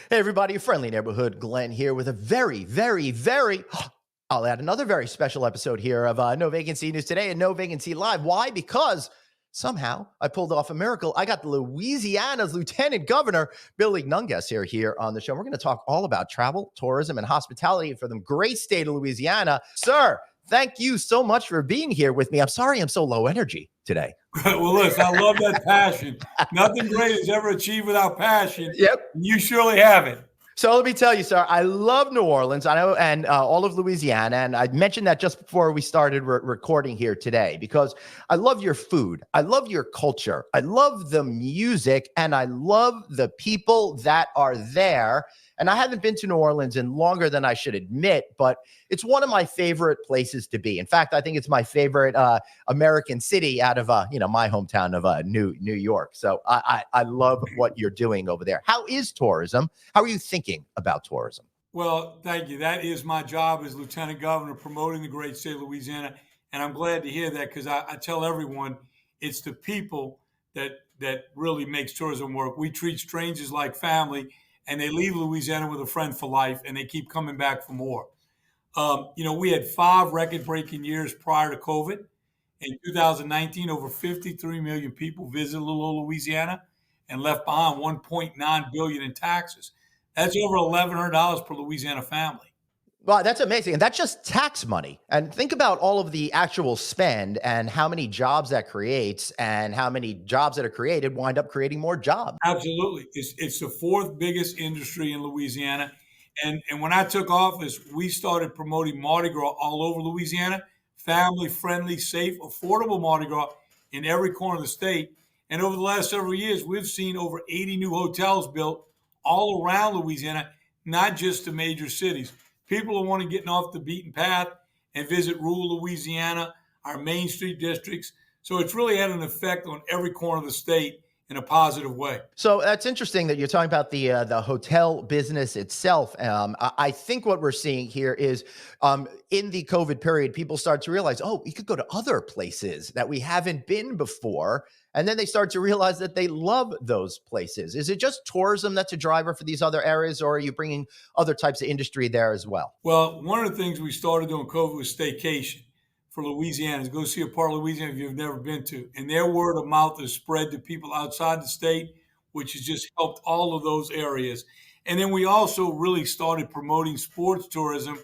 Hey, everybody, your friendly neighborhood Glenn here with a very, I'll add another very special episode here of No Vacancy News Today and No Vacancy Live. Why? Because somehow I pulled off a miracle. I got Louisiana's Lieutenant Governor, Billy Nungesser, here on the show. We're going to talk all about travel, tourism, and hospitality for the great state of Louisiana. Sir, thank you so much for being here with me. I'm sorry I'm so low energy today. Well, listen, I love that passion. Nothing great is ever achieved without passion. Yep. You surely have it. So let me tell you, sir, I love New Orleans. I know, and all of Louisiana. And I mentioned that just before we started recording here today, because I love your food. I love your culture. I love the music, and I love the people that are there. And I haven't been to New Orleans in longer than I should admit, but it's one of my favorite places to be. In fact, I think it's my favorite American city out of my hometown of New York. So I love what you're doing over there. How is tourism? How are you thinking about tourism? Well, thank you. That is my job as Lieutenant Governor, promoting the great state of Louisiana. And I'm glad to hear that because I tell everyone it's the people that really makes tourism work. We treat strangers like family, and they leave Louisiana with a friend for life, and they keep coming back for more. We had 5 record-breaking years prior to COVID. In 2019, over 53 million people visited little Louisiana and left behind 1.9 billion in taxes. That's over $1,100 per Louisiana family. Wow, that's amazing. And that's just tax money. And think about all of the actual spend and how many jobs that creates and how many jobs that are created wind up creating more jobs. Absolutely. It's the 4th biggest industry in Louisiana. And when I took office, we started promoting Mardi Gras all over Louisiana, family friendly, safe, affordable Mardi Gras in every corner of the state. And over the last several years, we've seen over 80 new hotels built all around Louisiana, not just the major cities. People are wanting getting off the beaten path and visit rural Louisiana, our Main Street districts. So it's really had an effect on every corner of the state in a positive way. So that's interesting that you're talking about the hotel business itself. I think what we're seeing here is in the COVID period, people start to realize, oh, we could go to other places that we haven't been before. And then they start to realize that they love those places. Is it just tourism that's a driver for these other areas, or are you bringing other types of industry there as well? Well, one of the things we started doing COVID was staycation for Louisianans. Go see a part of Louisiana if you've never been to. And their word of mouth has spread to people outside the state, which has just helped all of those areas. And then we also really started promoting sports tourism.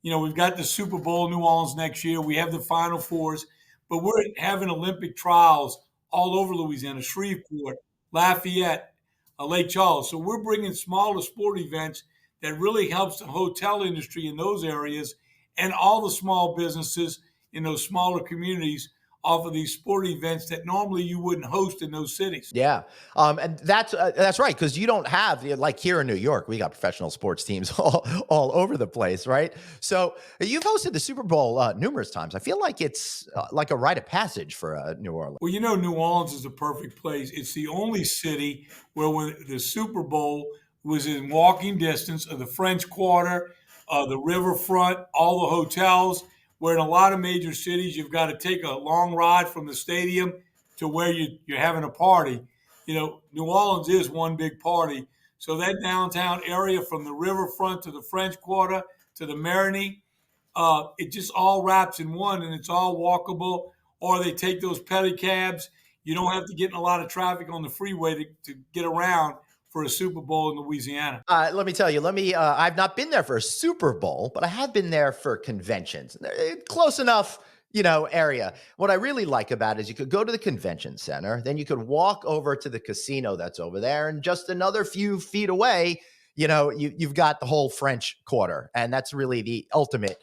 We've got the Super Bowl in New Orleans next year. We have the Final Fours, but we're having Olympic trials all over Louisiana, Shreveport, Lafayette, Lake Charles. So we're bringing smaller sport events that really helps the hotel industry in those areas and all the small businesses in those smaller communities offer these sport events that normally you wouldn't host in those cities. Yeah, and that's right, because you don't have, like, here in New York, we got professional sports teams all over the place, right? So you've hosted the Super Bowl numerous times. I feel like it's like a rite of passage for New Orleans. Well, New Orleans is a perfect place. It's the only city where when the Super Bowl was in walking distance of the French Quarter, the riverfront, all the hotels. Where in a lot of major cities, you've got to take a long ride from the stadium to where you're having a party. New Orleans is one big party. So that downtown area from the riverfront to the French Quarter to the Marigny, it just all wraps in one, and it's all walkable. Or they take those pedicabs. You don't have to get in a lot of traffic on the freeway to get around for a Super Bowl in Louisiana. Let me tell you, I've not been there for a Super Bowl, but I have been there for conventions. Close enough, area. What I really like about it is you could go to the convention center, then you could walk over to the casino that's over there, and just another few feet away, you've got the whole French Quarter. And that's really the ultimate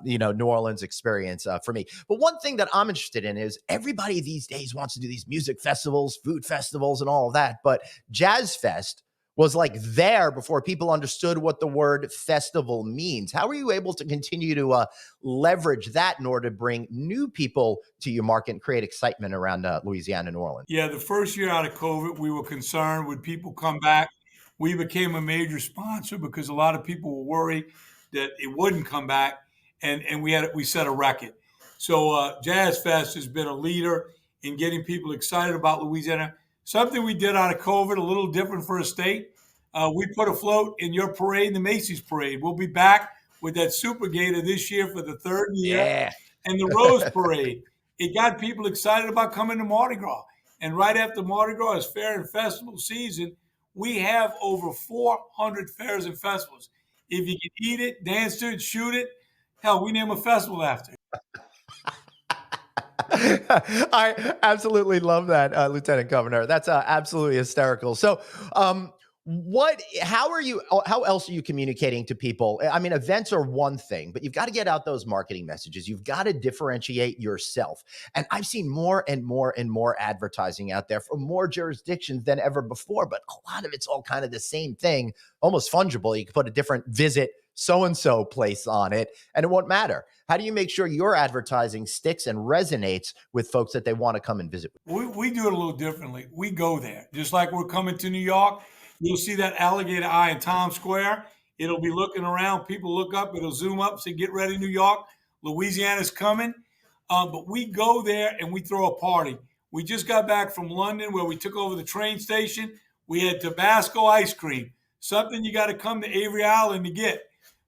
New Orleans experience for me. But one thing that I'm interested in is everybody these days wants to do these music festivals, food festivals, and all of that. But Jazz Fest was like there before people understood what the word festival means. How are you able to continue to leverage that in order to bring new people to your market and create excitement around Louisiana, New Orleans? Yeah, the first year out of COVID, we were concerned would people come back. We became a major sponsor because a lot of people were worried that it wouldn't come back. And we set a record. So Jazz Fest has been a leader in getting people excited about Louisiana. Something we did out of COVID, a little different for a state. We put a float in your parade, the Macy's parade. We'll be back with that Super Gator this year for the third year, Yeah. and the Rose Parade. It got people excited about coming to Mardi Gras. And right after Mardi Gras is fair and festival season, we have over 400 fairs and festivals. If you can eat it, dance to it, shoot it, hell, we name a festival after it. I absolutely love that, Lieutenant Governor. That's absolutely hysterical. So, how else are you communicating to people? I mean, events are one thing, but you've got to get out those marketing messages. You've got to differentiate yourself. And I've seen more and more and more advertising out there from more jurisdictions than ever before, but a lot of it's all kind of the same thing, almost fungible. You can put a different visit so and so place on it, and it won't matter. How do you make sure your advertising sticks and resonates with folks that they want to come and visit? We do it a little differently. We go there. Just like we're coming to New York, you'll see that alligator eye in Times Square. It'll be looking around. People look up, it'll zoom up, say, get ready, New York. Louisiana's coming. But we go there and we throw a party. We just got back from London where we took over the train station. We had Tabasco ice cream, something you got to come to Avery Island to get.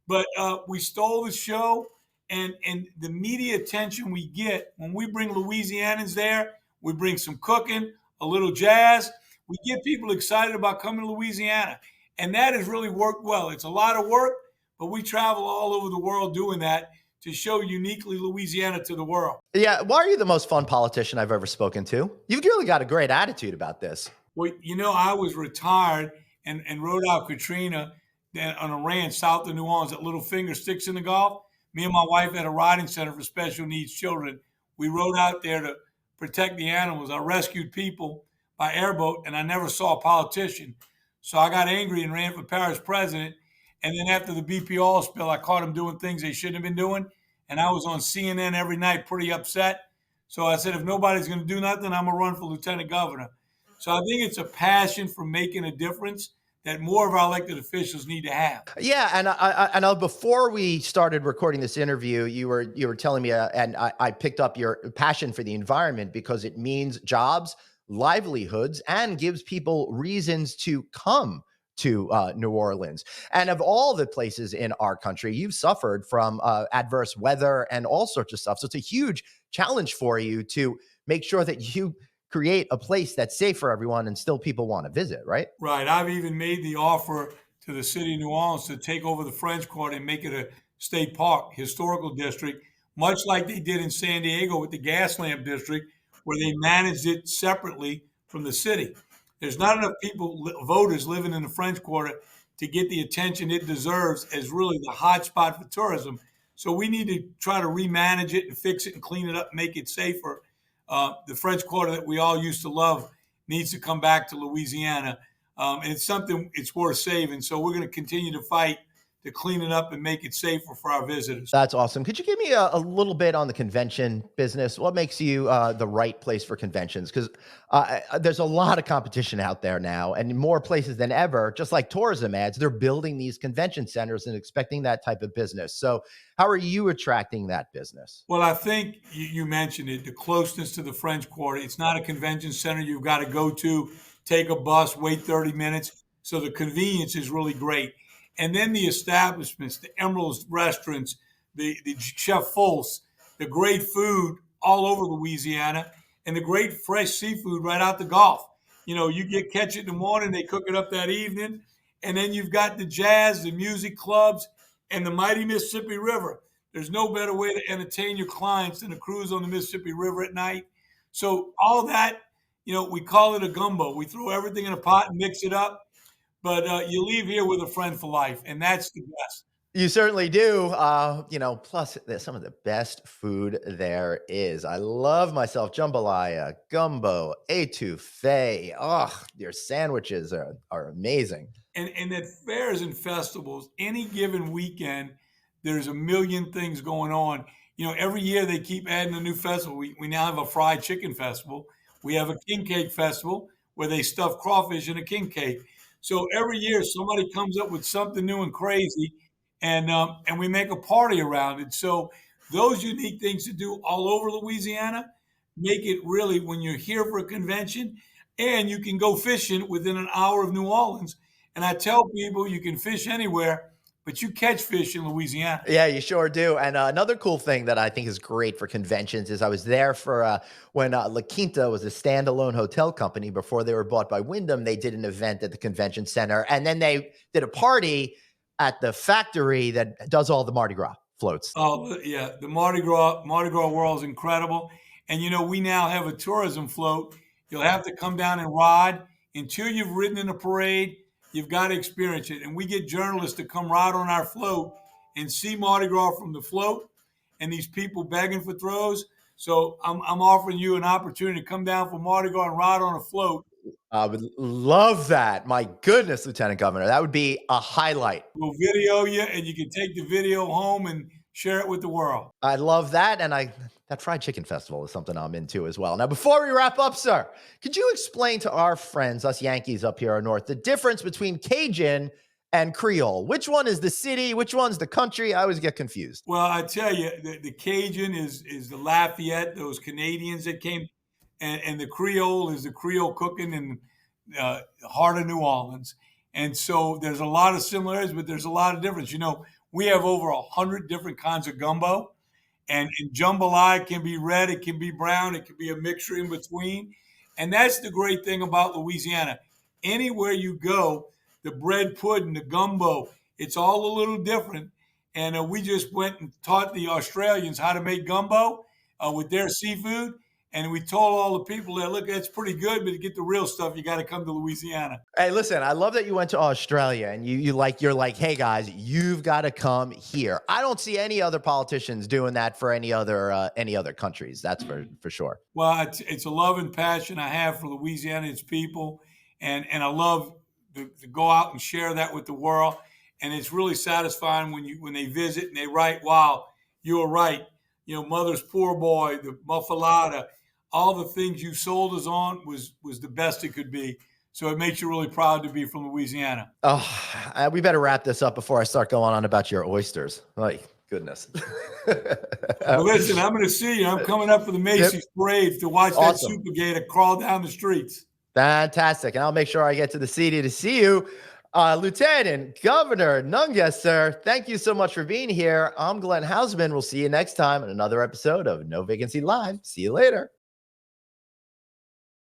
But we stole the show, and the media attention we get when we bring Louisianans there, we bring some cooking, a little jazz. We get people excited about coming to Louisiana, and that has really worked well. It's a lot of work, but we travel all over the world doing that to show uniquely Louisiana to the world. Yeah, why are you the most fun politician I've ever spoken to? You've really got a great attitude about this. Well, I was retired and rode out Katrina on a ranch south of New Orleans at Little Finger Sticks in the Gulf. Me and my wife had a riding center for special needs children. We rode out there to protect the animals. I rescued people by airboat, and I never saw a politician. So I got angry and ran for parish president. And then after the BP oil spill, I caught them doing things they shouldn't have been doing. And I was on CNN every night pretty upset. So I said, if nobody's going to do nothing, I'm going to run for lieutenant governor. So I think it's a passion for making a difference that more of our elected officials need to have. Yeah, and before we started recording this interview, you were telling me, and I picked up your passion for the environment because it means jobs, livelihoods, and gives people reasons to come to New Orleans. And of all the places in our country, you've suffered from adverse weather and all sorts of stuff. So it's a huge challenge for you to make sure that you create a place that's safe for everyone and still people want to visit, right? Right. I've even made the offer to the city of New Orleans to take over the French Quarter and make it a state park, historical district, much like they did in San Diego with the gas lamp district, where they managed it separately from the city. There's not enough voters living in the French Quarter to get the attention it deserves as really the hot spot for tourism. So we need to try to remanage it and fix it and clean it up, and make it safer. The French Quarter that we all used to love needs to come back to Louisiana. And it's something it's worth saving. So we're going to continue to fight to clean it up and make it safer for our visitors. That's awesome. Could you give me a little bit on the convention business? What makes you the right place for conventions? Because there's a lot of competition out there now, and more places than ever, just like tourism ads, they're building these convention centers and expecting that type of business. So how are you attracting that business? Well, I think you mentioned it, the closeness to the French Quarter. It's not a convention center you've got to go to, take a bus, wait 30 minutes. So the convenience is really great. And then the establishments, the Emerald's restaurants, the Chef Fulse, the great food all over Louisiana, and the great fresh seafood right out the Gulf. You catch it in the morning, they cook it up that evening. And then you've got the jazz, the music clubs, and the mighty Mississippi River. There's no better way to entertain your clients than a cruise on the Mississippi River at night. So all that, we call it a gumbo. We throw everything in a pot and mix it up. But you leave here with a friend for life, and that's the best. You certainly do. Plus there's some of the best food there is. I love myself jambalaya, gumbo, etouffee. Oh, your sandwiches are amazing. And at fairs and festivals, any given weekend, there's a million things going on. Every year they keep adding a new festival. We now have a fried chicken festival. We have a king cake festival where they stuff crawfish in a king cake. So every year somebody comes up with something new and crazy, and we make a party around it. So those unique things to do all over Louisiana make it really, when you're here for a convention, and you can go fishing within an hour of New Orleans, And I tell people you can fish anywhere, but you catch fish in Louisiana. Yeah, you sure do. And another cool thing that I think is great for conventions is I was there for when La Quinta was a standalone hotel company before they were bought by Wyndham. They did an event at the convention center, and then they did a party at the factory that does all the Mardi Gras floats. Oh, yeah, the Mardi Gras world is incredible, and, we now have a tourism float. You'll have to come down and ride. Until you've ridden in a parade, you've gotta experience it, and we get journalists to come ride on our float and see Mardi Gras from the float and these people begging for throws. So I'm offering you an opportunity to come down for Mardi Gras and ride on a float. I would love that. My goodness, Lieutenant Governor, that would be a highlight. We'll video you, and you can take the video home and share it with the world. I love that, and that fried chicken festival is something I'm into as well. Now, before we wrap up, sir, could you explain to our friends, us Yankees up here north, the difference between Cajun and Creole? Which one is the city? Which one's the country? I always get confused. Well, I tell you, the Cajun is the Lafayette, those Canadians that came, and the Creole is the Creole cooking in the heart of New Orleans. And so there's a lot of similarities, but there's a lot of difference. We have over 100 different kinds of gumbo, and jambalaya can be red, it can be brown, it can be a mixture in between. And that's the great thing about Louisiana. Anywhere you go, the bread pudding, the gumbo, it's all a little different. And we just went and taught the Australians how to make gumbo with their seafood. And we told all the people that, look, that's pretty good, but to get the real stuff, you got to come to Louisiana. Hey, listen, I love that you went to Australia and you're like, hey guys, you've got to come here. I don't see any other politicians doing that for any other countries. That's for sure. Well, it's a love and passion I have for Louisiana, its people, and I love to go out and share that with the world. And it's really satisfying when they visit and they write, "Wow, you were right." Mother's Poor Boy, the muffalata, all the things you sold us on was the best it could be. So it makes you really proud to be from Louisiana. Oh, we better wrap this up before I start going on about your oysters. Like, goodness. Well, listen, I'm going to see you. I'm coming up for the Macy's parade to watch that Awesome. Super Gator crawl down the streets. Fantastic. And I'll make sure I get to the city to see you. Lieutenant Governor Nungesser, thank you so much for being here. I'm Glenn Hausman. We'll see you next time on another episode of No Vacancy Live. See you later.